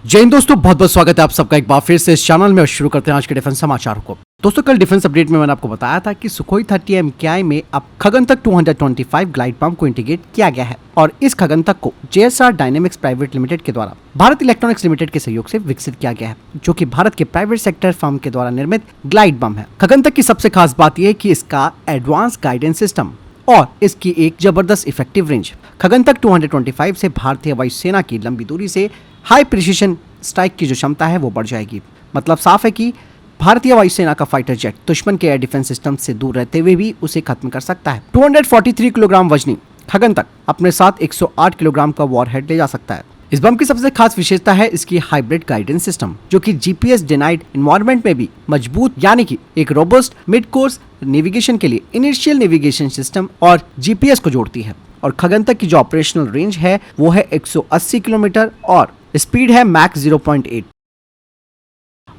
जय हिंद दोस्तों, बहुत बहुत स्वागत है आप सबका एक बार फिर से इस चैनल में और शुरू करते हैं आज के डिफेंस समाचारों को। दोस्तों कल डिफेंस अपडेट में मैंने आपको बताया था कि सुखोई 30 MKI में अब खगनतक 225 ग्लाइड पंप को इंटीग्रेट किया गया है और इस खगनतक को JSR डायनेमिक्स प्राइवेट लिमिटेड के द्वारा भारत इलेक्ट्रॉनिक्स लिमिटेड के सहयोग से विकसित किया गया है, जो कि भारत के प्राइवेट सेक्टर फर्म के द्वारा निर्मित ग्लाइड बम है। खगनतक की सबसे खास बात यह है कि इसका एडवांस गाइडेंस सिस्टम और इसकी एक जबरदस्त इफेक्टिव रेंज। खगनतक 225 से भारतीय वायुसेना की लंबी दूरी से हाई प्रिसिशन स्ट्राइक की जो क्षमता है वो बढ़ जाएगी। मतलब साफ है कि भारतीय वायुसेना का फाइटर जेट दुश्मन के एयर डिफेंस सिस्टम से दूर रहते हुए भी उसे खत्म कर सकता है। 243 किलोग्राम वजनी खगनतक अपने साथ 108 किलोग्राम का वॉरहेड ले जा सकता है। इस बम की सबसे खास विशेषता है इसकी हाइब्रिड गाइडेंस सिस्टम, जो कि GPS डिनाइड एनवायरनमेंट में भी मजबूत यानी कि एक रोबस्ट मिड कोर्स नेविगेशन के लिए इनिशियल नेविगेशन सिस्टम और GPS को जोड़ती है। और खगनतक की जो ऑपरेशनल रेंज है वो है 180 किलोमीटर और स्पीड है मैक 0.8।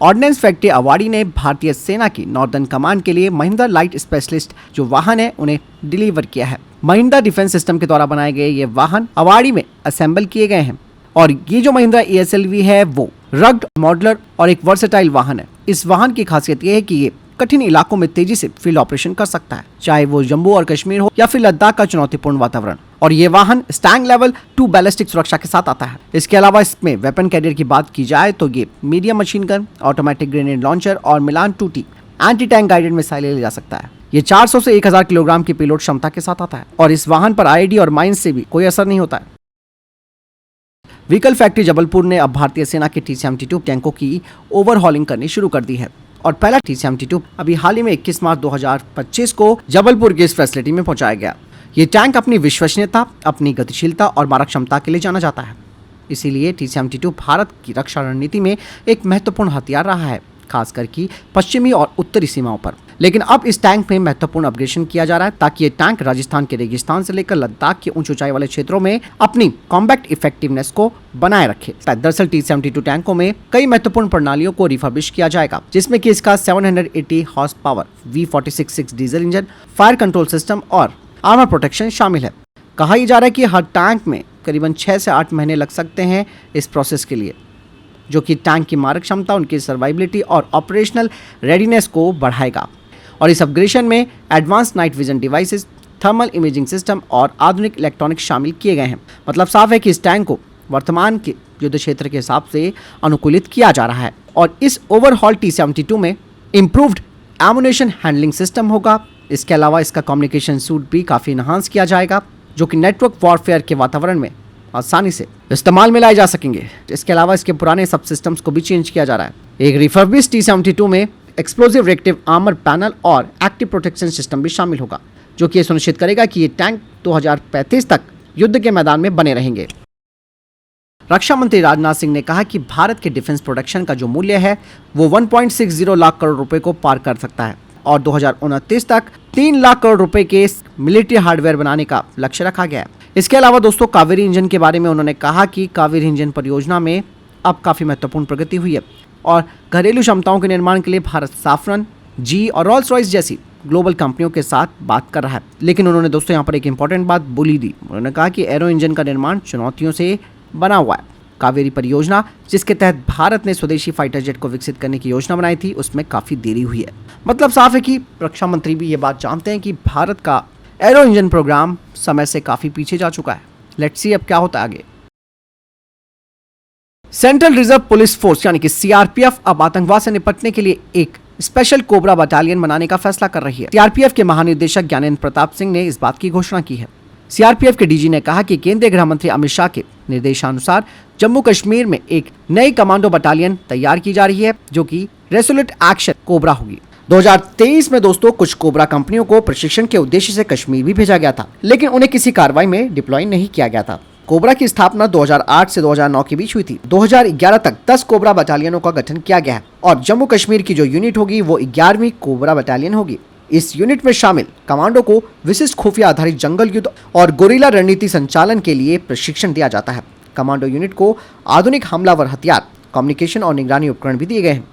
ऑर्डिनेंस फैक्ट्री अवार्डी ने भारतीय सेना की नॉर्दर्न कमांड के लिए महिंद्रा लाइट स्पेशलिस्ट जो वाहन है उन्हें डिलीवर किया है। महिंद्रा डिफेंस सिस्टम के द्वारा बनाए गए ये वाहन अवार्डी में असेंबल किए गए हैं और ये जो महिंद्रा ESLV है वो रग्ड, मॉडलर और एक वर्सेटाइल वाहन है। इस वाहन की खासियत ये है कि ये कठिन इलाकों में तेजी से फील्ड ऑपरेशन कर सकता है, चाहे वो जम्मू और कश्मीर हो या फिर लद्दाख का चुनौतीपूर्ण वातावरण। और ये वाहन स्टैंग लेवल 2 बैलिस्टिक सुरक्षा के साथ आता है। इसके अलावा इसमें वेपन कैरियर की बात की जाए तो ये medium machine gun, automatic grenade launcher और मिलान 2T एंटी टैंक गाइडेड मिसाइलें ले जा सकता है। ये 400 से 1000 किलोग्राम की पेलोड क्षमता के साथ आता है और इस वाहन पर IED और माइंस से भी कोई असर नहीं होता है। व्हीकल फैक्ट्री जबलपुर ने अब भारतीय सेना के T-72 टैंकों की ओवरहॉलिंग करनी शुरू कर दी है और पहला T-72 अभी हाल ही में 21 मार्च 2025 को जबलपुर की इस फैसिलिटी में पहुंचाया गया। ये टैंक अपनी विश्वसनीयता, अपनी गतिशीलता और मारक क्षमता के लिए जाना जाता है। इसीलिए T-72 भारत की रक्षा रणनीति में एक महत्वपूर्ण हथियार रहा है, खासकर कि पश्चिमी और उत्तरी सीमाओं पर। लेकिन अब इस टैंक में महत्वपूर्ण अपग्रेडेशन किया जा रहा है ताकि ये टैंक राजस्थान के रेगिस्तान से लेकर लद्दाख की उच्च ऊंचाई वाले क्षेत्रों में अपनी कॉम्बैक्ट इफेक्टिवनेस को बनाए रखे। दरअसल T-72 टैंकों में कई महत्वपूर्ण प्रणालियों को रिफर्बिश किया जाएगा, जिसमें कि इसका 780 horse power V46-6 diesel engine, fire control system और आर्मर प्रोटेक्शन शामिल है। कहा ही जा रहा है कि हर टैंक में करीबन 6 से 8 महीने लग सकते हैं इस प्रोसेस के लिए, जो कि टैंक की मारक क्षमता, उनकी सर्वाइबिलिटी और ऑपरेशनल रेडीनेस को बढ़ाएगा। और इस अपग्रेडेशन में advance night vision devices, thermal imaging system और आधुनिक इलेक्ट्रॉनिक्स शामिल किए गए हैं। मतलब साफ है कि इस टैंक को वर्तमान के युद्ध क्षेत्र के हिसाब से अनुकूलित किया जा रहा है। और इस ओवरहॉल T-72 में इम्प्रूव्ड एमुनेशन हैंडलिंग सिस्टम होगा। इसके अलावा इसका कम्युनिकेशन सूट भी काफ़ी इनहांस किया जाएगा, जो कि नेटवर्क वॉरफेयर के वातावरण में आसानी से इस्तेमाल में लाए जा सकेंगे। इसके अलावा इसके पुराने सब सिस्टम्स को भी चेंज किया जा रहा है। एक रिफर्बिश्ड T-72 में एक्सप्लोजिव रिएक्टिव आर्मर पैनल और एक्टिव प्रोटेक्शन सिस्टम भी शामिल होगा, जो कि ये सुनिश्चित करेगा कि ये टैंक 2035 तक युद्ध के मैदान में बने रहेंगे। रक्षा मंत्री राजनाथ सिंह ने कहा कि भारत के डिफेंस प्रोडक्शन का जो मूल्य है वो 1.60 लाख करोड़ रुपए को पार कर सकता है और 2029 तक 3 लाख करोड़ रुपए के मिलिट्री हार्डवेयर बनाने का लक्ष्य रखा गया है। इसके अलावा दोस्तों कावेरी इंजन के बारे में उन्होंने कहा कि कावेरी इंजन परियोजना में अब काफ़ी महत्वपूर्ण प्रगति हुई है और घरेलू क्षमताओं के निर्माण के लिए भारत साफरन, GE और रॉल्स रॉयस जैसी ग्लोबल कंपनियों के साथ बात कर रहा है। लेकिन उन्होंने दोस्तों यहाँ पर एक इंपॉर्टेंट बात बोली दी। उन्होंने कहा कि एरो इंजन का निर्माण चुनौतियों से बना हुआ है। कावेरी परियोजना, जिसके तहत भारत ने स्वदेशी फाइटर जेट को विकसित करने की योजना बनाई थी, उसमें काफ़ी देरी हुई है। मतलब साफ है कि रक्षा मंत्री भी ये बात जानते हैं कि भारत का एरो इंजन प्रोग्राम समय से काफ़ी पीछे जा चुका है। लेट्स सी अब क्या होता है आगे। सेंट्रल रिजर्व पुलिस फोर्स यानी कि CRPF अब आतंकवाद से निपटने के लिए एक स्पेशल कोबरा बटालियन बनाने का फैसला कर रही है। CRPF के महानिदेशक ज्ञानेंद्र प्रताप सिंह ने इस बात की घोषणा की है। CRPF के DG ने कहा कि केंद्रीय गृह मंत्री अमित शाह के निर्देशानुसार जम्मू कश्मीर में एक नई कमांडो बटालियन तैयार की जा रही है, जो कि रेसोल्यूट एक्शन कोबरा होगी। 2023 में दोस्तों कुछ कोबरा कंपनियों को प्रशिक्षण के उद्देश्य से कश्मीर भी भेजा गया था, लेकिन उन्हें किसी कार्रवाई में डिप्लॉय नहीं किया गया था। कोबरा की स्थापना 2008 से 2009 के बीच हुई थी। 2011 तक 10 कोबरा बटालियनों का गठन किया गया है और जम्मू कश्मीर की जो यूनिट होगी वो 11वीं कोबरा बटालियन होगी। इस यूनिट में शामिल कमांडो को विशिष्ट खुफिया आधारित जंगल युद्ध और गोरिल्ला रणनीति संचालन के लिए प्रशिक्षण दिया जाता है। कमांडो यूनिट को आधुनिक हमलावर हथियार, कम्युनिकेशन और निगरानी उपकरण भी दिए गए हैं।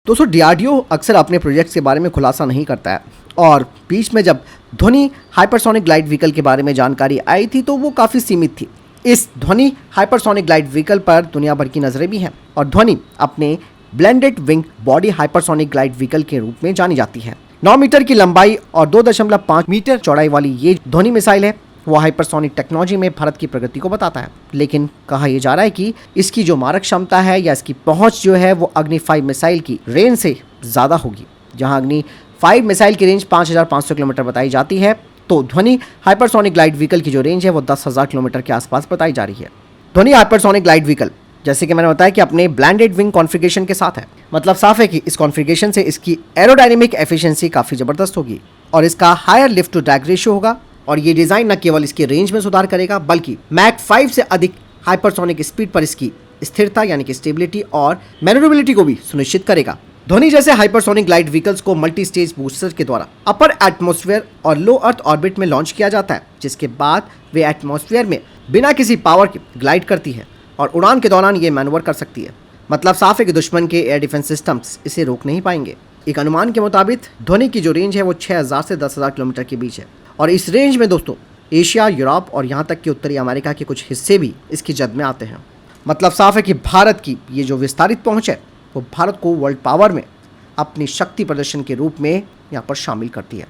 दोस्तों DRDO अक्सर अपने प्रोजेक्ट्स के बारे में खुलासा नहीं करता है और बीच में जब ध्वनि हाइपरसोनिक ग्लाइड व्हीकल के बारे में जानकारी आई थी तो वो काफ़ी सीमित थी। इस ध्वनि हाइपरसोनिक ग्लाइड व्हीकल पर दुनिया भर की नजरें भी हैं और ध्वनि अपने blended wing body hypersonic glide vehicle के रूप में जानी जाती है। 9 मीटर की लंबाई और 2.5 मीटर चौड़ाई वाली ये ध्वनि मिसाइल है वो हाइपरसोनिक टेक्नोलॉजी में भारत की प्रगति को बताता है। लेकिन कहा यह जा रहा है कि इसकी जो मारक क्षमता है या इसकी पहुंच जो है वो अग्नि 5 मिसाइल की रेंज से ज्यादा होगी। जहां अग्नि 5 मिसाइल की रेंज 5500 किलोमीटर बताई जाती है, तो ध्वनि हाइपरसोनिक ग्लाइड व्हीकल की जो रेंज है वो 10,000 किलोमीटर के आसपास बताई जा रही है। ध्वनि हाइपरसोनिक ग्लाइड व्हीकल जैसे कि मैंने बताया कि अपने ब्लेंडेड विंग कॉन्फ़िगरेशन के साथ है। मतलब साफ है कि इस कॉन्फ़िगरेशन से इसकी एरोडायनेमिक एफिशिएंसी काफ़ी ज़बरदस्त होगी और इसका higher lift to drag ratio होगा। और ये डिज़ाइन न केवल इसकी रेंज में सुधार करेगा बल्कि मैक 5 से अधिक हाइपरसोनिक स्पीड पर इसकी स्थिरता यानी कि स्टेबिलिटी और मैन्यूवरेबिलिटी को भी सुनिश्चित करेगा। ध्वनि जैसे हाइपरसोनिक ग्लाइड व्हीकल्स को मल्टी स्टेज बूस्टर के द्वारा अपर एटमॉस्फेयर और लो अर्थ ऑर्बिट में लॉन्च किया जाता है, जिसके बाद वे एटमॉस्फेयर में बिना किसी पावर के ग्लाइड करती है और उड़ान के दौरान ये मैनूवर कर सकती है। मतलब साफ है कि दुश्मन के एयर डिफेंस सिस्टम्स इसे रोक नहीं पाएंगे। एक अनुमान के मुताबिक ध्वनि की जो रेंज है वो 6000 से 10,000 किलोमीटर के बीच है और इस रेंज में दोस्तों एशिया, यूरोप और यहाँ तक कि उत्तरी अमेरिका के कुछ हिस्से भी इसकी जद में आते हैं। मतलब साफ है कि भारत की ये जो विस्तारित पहुँच है वो भारत को वर्ल्ड पावर में अपनी शक्ति प्रदर्शन के रूप में यहाँ पर शामिल करती है।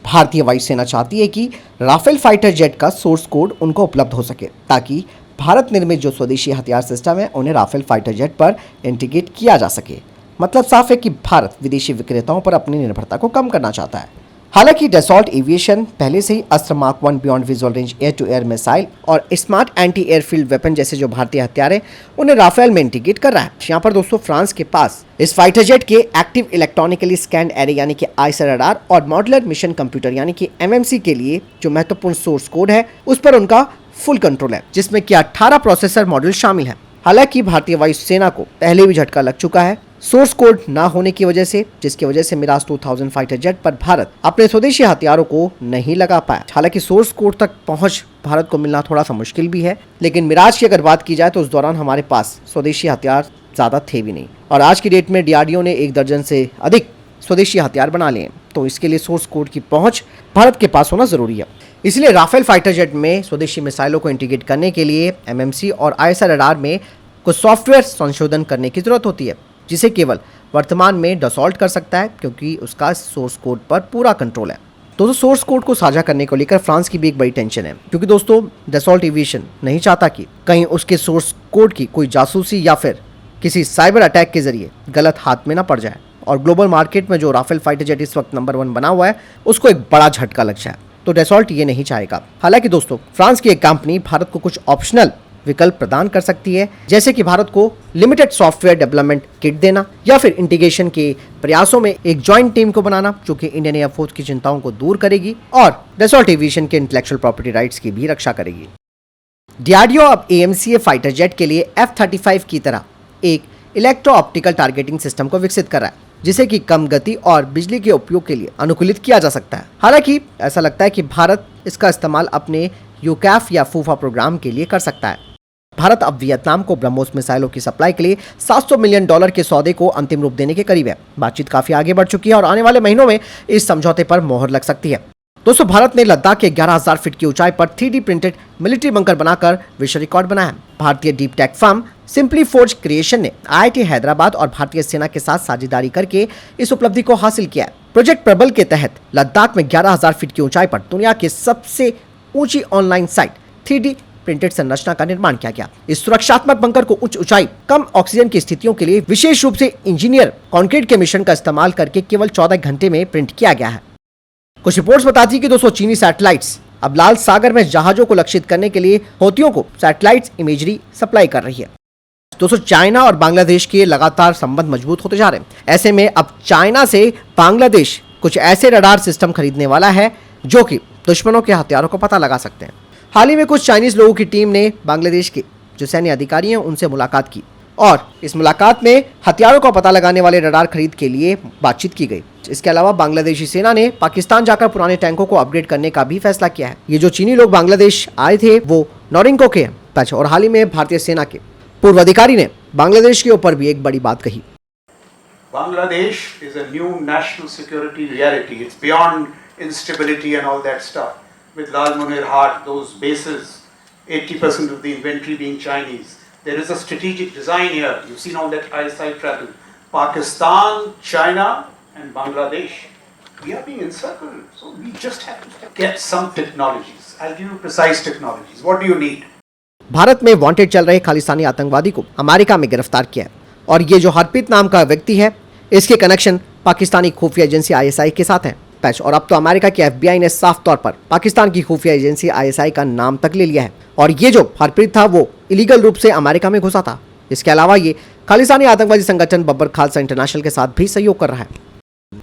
भारतीय वायुसेना चाहती है कि राफेल फाइटर जेट का सोर्स कोड उनको उपलब्ध हो सके ताकि भारत निर्मित जो स्वदेशी हथियार सिस्टम है उन्हें राफेल फाइटर जेट पर इंटीग्रेट किया जा सके। मतलब साफ है कि भारत विदेशी विक्रेताओं पर अपनी निर्भरता को कम करना चाहता है। हालांकि डसॉल्ट एविएशन पहले से ही Astra mark 1 beyond visual range air to air missile और स्मार्ट एंटी एयरफील्ड वेपन जैसे जो भारतीय हथियार है उन्हें राफेल में इंटीग्रेट कर रहा है। यहाँ पर दोस्तों फ्रांस के पास इस फाइटर जेट के एक्टिव इलेक्ट्रॉनिकली स्कैन एरे यानी कि आईएसआर रडार और मॉड्यूलर मिशन कंप्यूटर यानी कि एमएमसी के लिए जो महत्वपूर्ण सोर्स कोड है उस पर उनका फुल कंट्रोल है, जिसमें कि 18 प्रोसेसर मॉड्यूल शामिल है। हालांकि भारतीय वायुसेना को पहले भी झटका लग चुका है सोर्स कोड ना होने की वजह से, जिसकी वजह से मिराज 2000 फाइटर जेट पर भारत अपने स्वदेशी हथियारों को नहीं लगा पाया। हालांकि सोर्स कोड तक पहुंच भारत को मिलना थोड़ा सा मुश्किल भी है, लेकिन मिराज की अगर बात की जाए तो उस दौरान हमारे पास स्वदेशी हथियार ज्यादा थे भी नहीं और आज की डेट में डीआरडीओ ने 1 दर्जन से अधिक स्वदेशी हथियार बना लिए, तो इसके लिए सोर्स कोड की पहुंच भारत के पास होना जरूरी है। इसलिए राफेल फाइटर जेट में स्वदेशी मिसाइलों को इंटीग्रेट करने के लिए एमएमसी और आईएसआर रडार में कुछ सॉफ्टवेयर संशोधन करने की जरूरत होती है, जिसे केवल वर्तमान में डसॉल्ट कर सकता है क्योंकि उसका सोर्स कोड पर पूरा कंट्रोल है। दोस्तों सोर्स कोड को साझा करने को लेकर फ्रांस की भी एक बड़ी टेंशन है, क्योंकि दोस्तों डसॉल्ट एविएशन नहीं चाहता कि कहीं उसके सोर्स कोड की कोई जासूसी या फिर किसी साइबर अटैक के जरिए गलत हाथ में ना पड़ जाए और ग्लोबल मार्केट में जो राफेल फाइटर जेट इस वक्त नंबर 1 बना हुआ है उसको एक बड़ा झटका लग जाए, तो डसॉल्ट ये नहीं चाहेगा। हालांकि दोस्तों फ्रांस की एक कंपनी भारत को कुछ ऑप्शनल विकल्प प्रदान कर सकती है, जैसे कि भारत को लिमिटेड सॉफ्टवेयर डेवलपमेंट किट देना या फिर इंटीग्रेशन के प्रयासों में एक जॉइंट टीम को बनाना जो कि इंडियन एयरफोर्स की चिंताओं को दूर करेगी और डसॉल्ट एविएशन के इंटेलेक्चुअल प्रॉपर्टी राइट्स की भी रक्षा करेगी। डीआरडीओ अब एएमसीए फाइटर जेट के लिए F-35 की तरह एक इलेक्ट्रो ऑप्टिकल टारगेटिंग सिस्टम को विकसित कर रहा है, जिसे कि कम गति और बिजली के उपयोग के लिए अनुकूलित किया जा सकता है। हालांकि ऐसा लगता है कि भारत इसका इस्तेमाल अपने यूकैफ या फूफा प्रोग्राम के लिए कर सकता है। भारत अब वियतनाम को ब्रह्मोस मिसाइलों की सप्लाई के लिए $700 मिलियन के सौदे को अंतिम रूप देने के करीब है। बातचीत काफी आगे बढ़ चुकी है और आने वाले महीनों में इस समझौते पर मोहर लग सकती है। दोस्तों भारत ने लद्दाख के 11,000 फीट की ऊंचाई पर 3D प्रिंटेड मिलिट्री बंकर बनाकर विश्व रिकॉर्ड बनाया है। भारतीय deep tech firm simply forge creation ने IIT हैदराबाद और भारतीय सेना के साथ साझेदारी करके इस उपलब्धि को हासिल किया है। प्रोजेक्ट प्रबल के तहत लद्दाख में 11,000 फीट की ऊंचाई पर दुनिया की सबसे ऊंची ऑनलाइन साइट 3D प्रिंटेड संरचना का निर्माण किया गया। इस सुरक्षात्मक बंकर को उच्च ऊंचाई, कम ऑक्सीजन की स्थितियों के लिए विशेष रूप से इंजीनियर कंक्रीट के मिश्रण का इस्तेमाल करके केवल 14 घंटे में प्रिंट किया गया है। कुछ रिपोर्ट्स बताती है कि दोस्तों चीनी सैटेलाइट्स अब लाल सागर में जहाजों को लक्षित करने के लिए हौतियों को सैटेलाइट इमेजरी सप्लाई कर रही है। दोस्तों चाइना और बांग्लादेश के लगातार संबंध मजबूत होते जा रहे हैं। ऐसे में अब चाइना से बांग्लादेश कुछ ऐसे रडार सिस्टम खरीदने वाला है जो कि दुश्मनों के हथियारों को पता लगा सकते हैं। हाल ही में कुछ चाइनीज लोगों की टीम ने बांग्लादेश के जो सैन्य अधिकारी हैं उनसे मुलाकात की और इस मुलाकात में हथियारों का पता लगाने वाले रडार खरीद के लिए बातचीत की गई। इसके अलावा बांग्लादेशी सेना ने पाकिस्तान जाकर पुराने टैंकों को अपग्रेड करने का भी फैसला किया है। ये जो चीनी लोग बांग्लादेश आए थे वो नोरिंको के हैं और हाल ही में भारतीय सेना के पूर्व अधिकारी ने बांग्लादेश के ऊपर भी एक बड़ी बात कही। Bangladesh is a new national security reality. It's beyond instability and all that stuff. with Lalmonirhat, those bases, 80% of the inventory being Chinese. There is a strategic design here. You've seen all that ISI travel. Pakistan, China, and Bangladesh. We are being encircled, so we just have to get some technologies. I'll give you precise technologies. What do you need? Bharat में wanted चल रहे खालिस्तानी आतंकवादी को America में गिरफ्तार किया है और ये जो हरप्रीत नाम का व्यक्ति है, इसके कनेक्शन पाकिस्तानी खुफिया एजेंसी आईएसआई के साथ हैं। पैच और अब तो अमेरिका की एफबीआई ने साफ तौर पर पाकिस्तान की खुफिया एजेंसी आईएसआई का नाम तक ले लिया है और ये जो हरप्रीत था वो इलीगल रूप से अमेरिका में घुसा था। इसके अलावा ये खालिस्तानी आतंकवादी संगठन बब्बर खालसा इंटरनेशनल के साथ भी सहयोग कर रहा है।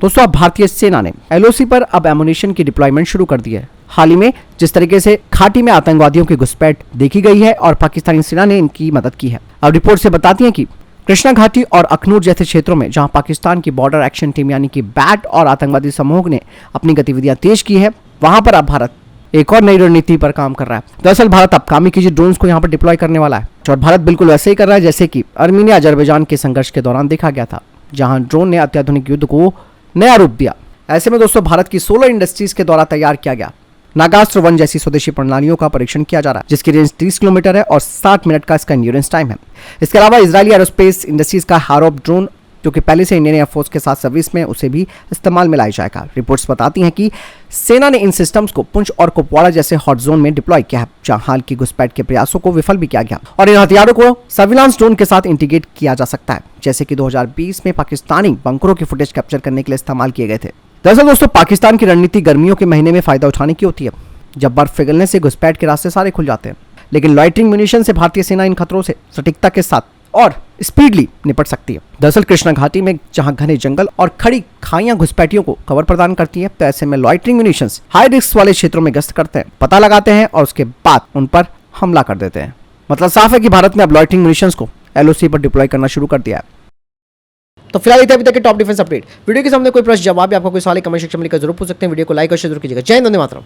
दोस्तों अब भारतीय सेना ने एलओसी पर अब एमुनेशन की डिप्लॉयमेंट शुरू कर दी है। हाल ही में जिस तरीके से घाटी में आतंकवादियों की घुसपैठ देखी गई है और पाकिस्तानी सेना ने इनकी मदद की है। अब रिपोर्ट से बताती हैं कि कृष्णा घाटी और अखनूर जैसे क्षेत्रों में जहां पाकिस्तान की बॉर्डर एक्शन टीम यानी कि बैट और आतंकवादी समूह ने अपनी गतिविधियां तेज की है, वहां पर अब भारत एक और नई रणनीति पर काम कर रहा है। दरअसल भारत अब कामिकीजी ड्रोन्स को यहां पर डिप्लॉय करने वाला है और भारत बिल्कुल वैसे ही कर रहा है जैसे कि अर्मीनिया अजरबैजान के संघर्ष के दौरान देखा गया था, जहां ड्रोन ने अत्याधुनिक युद्ध को नया रूप दिया। ऐसे में दोस्तों भारत की 16 इंडस्ट्रीज के द्वारा तैयार किया गया नागास्त्र 1 जैसी स्वदेशी प्रणालियों का परीक्षण किया जा रहा है, जिसकी रेंज 30 किलोमीटर है और 60 मिनट का इसका एंड्योरेंस टाइम है। इसके अलावा इजरायली एरोस्पेस इंडस्ट्रीज का हारोप ड्रोन जो कि पहले से इंडियन एयरफोर्स के साथ सर्विस में, उसे भी इस्तेमाल में लाया जाएगा। रिपोर्ट्स बताती हैं कि सेना ने इन सिस्टम्स को पुंछ और कुपवाड़ा जैसे हॉट जोन में डिप्लॉय किया है, जहां हाल की घुसपैठ के प्रयासों को विफल भी किया गया और इन हथियारों को सर्विलांस ड्रोन के साथ इंटीग्रेट किया जा सकता है, जैसे कि 2020 में पाकिस्तानी बंकरों की फुटेज कैप्चर करने के लिए इस्तेमाल किए गए थे। दरअसल दोस्तों पाकिस्तान की रणनीति गर्मियों के महीने में फायदा उठाने की होती है, जब बर्फ पिघलने से घुसपैठ के रास्ते सारे खुल जाते हैं। लेकिन लॉइटरिंग म्यूनिशन से भारतीय सेना इन खतरों से सटीकता के साथ और स्पीडली निपट सकती है। दरअसल कृष्णा घाटी में जहां घने जंगल और खड़ी खाइयां घुसपैठियों को कवर प्रदान करती हैं, तो ऐसे में लॉइटरिंग म्यूनिशंस हाई रिस्क वाले क्षेत्रों में गश्त करते हैं, पता लगाते हैं और उसके बाद उन पर हमला कर देते हैं। मतलब साफ है कि भारत ने अब लॉइटरिंग म्यूनिशंस को एलओसी पर डिप्लॉय करना शुरू कर दिया है। तो फिलहाल अभी तक के टॉप डिफेंस अपडेट। वीडियो के सामने कोई प्रश्न जवाब या आपका कोई सवाल कमेंट सेक्शन में लिखकर जरूर पूछ सकते हैं। वीडियो को लाइक और शेयर जरूर कीजिएगा। जय हिंद, वंदे मातरम।